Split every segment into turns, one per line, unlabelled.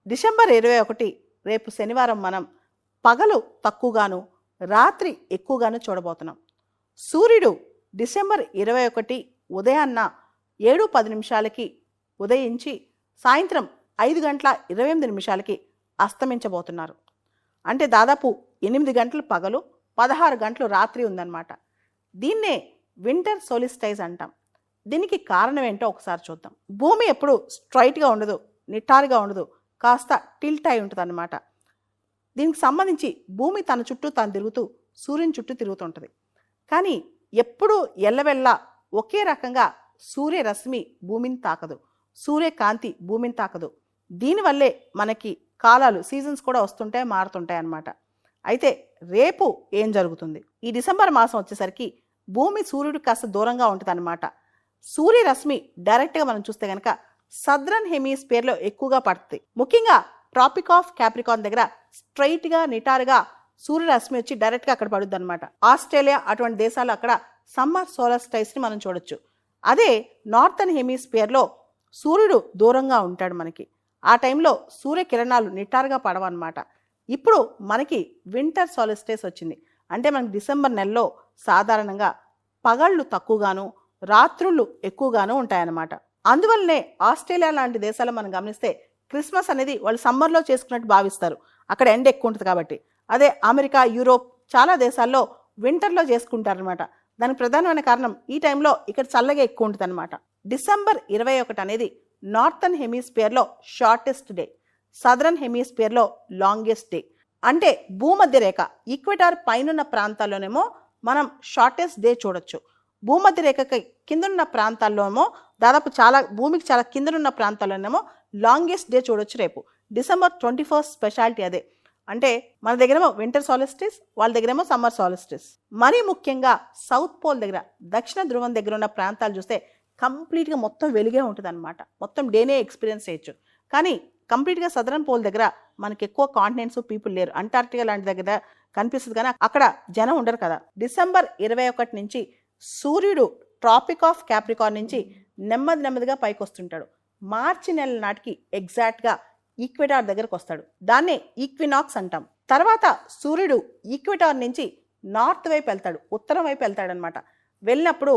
December 21 రేపు శనివారం మనం పగలు తక్కువగాను రాత్రి ఎక్కువగాను చూడబోతున్నాం. సూర్యుడు డిసెంబర్ 21 ఉదయాన్న 7:10 ఉదయించి సాయంత్రం 5:28 అస్తమించబోతున్నారు. అంటే దాదాపు 8 గంటలు పగలు 16 గంటలు రాత్రి ఉందన్నమాట. దీన్నే వింటర్ సోలిస్టైజ్ అంటాం. దీనికి కారణం ఏంటో ఒకసారి చూద్దాం. భూమి ఎప్పుడు స్ట్రైట్గా ఉండదు, నిటారుగా ఉండదు, కాస్త టిల్ట్ అయి ఉంటుంది అన్నమాట. దీనికి సంబంధించి భూమి తన చుట్టూ తాను తిరుగుతూ సూర్యుని చుట్టూ తిరుగుతుంటుంది. కానీ ఎప్పుడూ ఎల్లవెల్లా ఒకే రకంగా సూర్యరశ్మి భూమిని తాకదు, సూర్యకాంతి భూమిని తాకదు. దీనివల్లే మనకి కాలాలు సీజన్స్ కూడా వస్తుంటాయి, మారుతుంటాయి అన్నమాట. అయితే రేపు ఏం జరుగుతుంది? ఈ డిసెంబర్ మాసం వచ్చేసరికి భూమి సూర్యుడు కాస్త దూరంగా ఉంటుంది అన్నమాట. సూర్యరశ్మి డైరెక్ట్గా మనం చూస్తే కనుక సదరన్ హెమిస్ఫియర్లో ఎక్కువగా పడుతుంది. ముఖ్యంగా ట్రాపిక్ ఆఫ్ క్యాప్రికాన్ దగ్గర స్ట్రైట్గా నిటారుగా సూర్యరశ్మి వచ్చి డైరెక్ట్గా అక్కడ పడుద్ది అనమాట. ఆస్ట్రేలియా అటువంటి దేశాలు అక్కడ సమ్మర్ సోలస్టైస్ని మనం చూడొచ్చు. అదే నార్థన్ హెమిస్ఫియర్లో సూర్యుడు దూరంగా ఉంటాడు మనకి. ఆ టైంలో సూర్యకిరణాలు నిటారుగా పడవన్నమాట. ఇప్పుడు మనకి వింటర్ సోలస్టైస్ వచ్చింది. అంటే మనకి డిసెంబర్ నెలలో సాధారణంగా పగళ్ళు తక్కువగాను రాత్రుళ్ళు ఎక్కువగాను ఉంటాయన్నమాట. అందువల్లనే ఆస్ట్రేలియా లాంటి దేశాలు మనం గమనిస్తే క్రిస్మస్ అనేది వాళ్ళు సమ్మర్లో చేసుకున్నట్టు భావిస్తారు, అక్కడ ఎండ ఎక్కువ ఉంటుంది కాబట్టి. అదే అమెరికా, యూరోప్ చాలా దేశాల్లో వింటర్లో చేసుకుంటారనమాట. దానికి ప్రధానమైన కారణం ఈ టైంలో ఇక్కడ చల్లగా ఎక్కువ ఉంటుంది అనమాట. డిసెంబర్ 21 అనేది నార్థన్ హెమిస్ఫియర్లో షార్టెస్ట్ డే, సదరన్ హెమిస్ఫియర్లో లాంగెస్ట్ డే. అంటే భూమధ్య రేఖ ఈక్వెటార్ పైనున్న ప్రాంతాల్లోనేమో మనం షార్టెస్ట్ డే చూడొచ్చు. భూమధ్య రేఖకి కిందన్న ప్రాంతాల్లోనేమో దాదాపు భూమికి చాలా కిందనున్న ప్రాంతాల్లోనేమో లాంగెస్ట్ డే చూడొచ్చు రేపు. డిసెంబర్ 21 స్పెషాలిటీ అదే. అంటే మన దగ్గరేమో వింటర్ సాలిస్టిస్, వాళ్ళ దగ్గరేమో సమ్మర్ సాలిస్టిస్. మరీ ముఖ్యంగా సౌత్ పోల్ దగ్గర, దక్షిణ ధ్రువం దగ్గర ఉన్న ప్రాంతాలు చూస్తే కంప్లీట్గా మొత్తం వెలుగే ఉంటుంది అనమాట. మొత్తం డేనే ఎక్స్పీరియన్స్ చేయొచ్చు. కానీ కంప్లీట్గా సదరన్ పోల్ దగ్గర మనకి ఎక్కువ కాంటినెంట్స్, పీపుల్ లేరు. అంటార్క్టికా లాంటి దగ్గర కనిపిస్తుంది కానీ అక్కడ జనం ఉండరు కదా. డిసెంబర్ 21 నుంచి సూర్యుడు ట్రాపిక్ ఆఫ్ క్యాప్రికాన్ నుంచి నెమ్మదిగా పైకి వస్తుంటాడు. మార్చి నెల నాటికి ఎగ్జాక్ట్గా ఈక్వెటార్ దగ్గరకు వస్తాడు. దాన్నే ఈక్వినాక్స్ అంటాం. తర్వాత సూర్యుడు ఈక్వెటార్ నుంచి నార్త్ వైపు వెళ్తాడు, ఉత్తరం వైపు వెళ్తాడనమాట. వెళ్ళినప్పుడు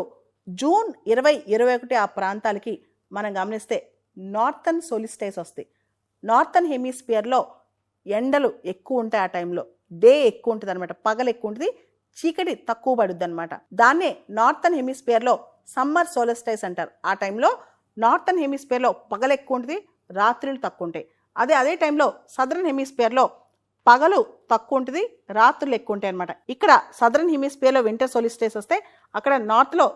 జూన్ 2021 ఆ ప్రాంతాలకి మనం గమనిస్తే నార్థన్ సోలిస్టైస్ వస్తాయి. నార్థన్ హెమిస్ఫియర్లో ఎండలు ఎక్కువ ఉంటాయి. ఆ టైంలో డే ఎక్కువ ఉంటుంది అనమాట, పగలు ఎక్కువ ఉంటుంది, చీకటి తక్కువ పడుద్ది అనమాట. దాన్నే నార్థన్ హెమిస్ఫియర్లో సమ్మర్ సోలిస్టైస్ అంటారు. ఆ టైంలో నార్థన్ హెమిస్ఫియర్లో పగలు ఎక్కువ ఉంటుంది, రాత్రులు తక్కువ ఉంటాయి. అదే టైంలో సదరన్ హెమిస్ఫియర్లో పగలు తక్కువ ఉంటుంది, రాత్రులు ఎక్కువ ఉంటాయి అనమాట. ఇక్కడ సదరన్ హెమిస్ఫియర్లో వింటర్ సోలిస్టైస్ వస్తే అక్కడ నార్త్లో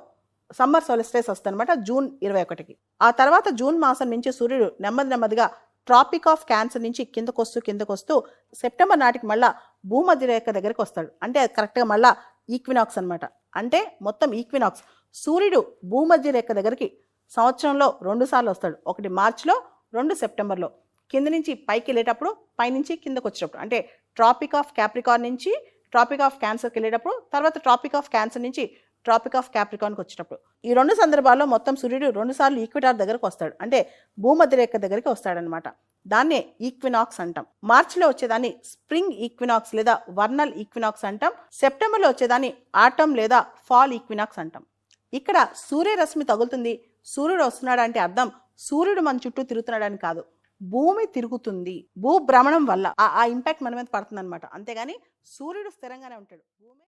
సమ్మర్ సోలిస్టైస్ వస్తుంది అనమాట జూన్ 21కి. ఆ తర్వాత జూన్ మాసం నుంచి సూర్యుడు నెమ్మదిగా ట్రాపిక్ ఆఫ్ క్యాన్సర్ నుంచి కిందకొస్తూ సెప్టెంబర్ నాటికి మళ్ళా భూమధ్య రేఖ దగ్గరికి వస్తాడు. అంటే అది కరెక్ట్గా మళ్ళా ఈక్వినాక్స్ అనమాట. అంటే మొత్తం ఈక్వినాక్స్ సూర్యుడు భూమధ్య రేఖ దగ్గరికి సంవత్సరంలో 2 సార్లు వస్తాడు. ఒకటి మార్చిలో, 2 సెప్టెంబర్లో. కింద నుంచి పైకి వెళ్ళేటప్పుడు, పైనుంచి కిందకు వచ్చేటప్పుడు. అంటే ట్రాపిక్ ఆఫ్ క్యాప్రికాన్ నుంచి ట్రాపిక్ ఆఫ్ క్యాన్సర్కి వెళ్ళేటప్పుడు, తర్వాత ట్రాపిక్ ఆఫ్ క్యాన్సర్ నుంచి ట్రాపిక్ ఆఫ్ క్యాప్రికాన్కి వచ్చేటప్పుడు. ఈ 2 సందర్భాల్లో మొత్తం సూర్యుడు 2 సార్లు ఈక్వెటార్ దగ్గరకు వస్తాడు. అంటే భూమధ్య రేఖ దగ్గరికి వస్తాడనమాట. దాన్నే ఈక్వినాక్స్ అంటాం. మార్చిలో వచ్చేదాన్ని స్ప్రింగ్ ఈక్వినాక్స్ లేదా వర్నల్ ఈక్వినాక్స్ అంటాం. సెప్టెంబర్లో వచ్చేదాన్ని ఆటమ్ లేదా ఫాల్ ఈక్వినాక్స్ అంటాం. ఇక్కడ సూర్యరశ్మి తగులుతుంది, సూర్యుడు వస్తున్నాడు అంటే అర్థం సూర్యుడు మన చుట్టూ తిరుగుతున్నాడని కాదు, భూమి తిరుగుతుంది. భూభ్రమణం వల్ల ఆ ఇంపాక్ట్ మన మీద పడుతుంది అనమాట. అంతేగాని సూర్యుడు స్థిరంగానే ఉంటాడు.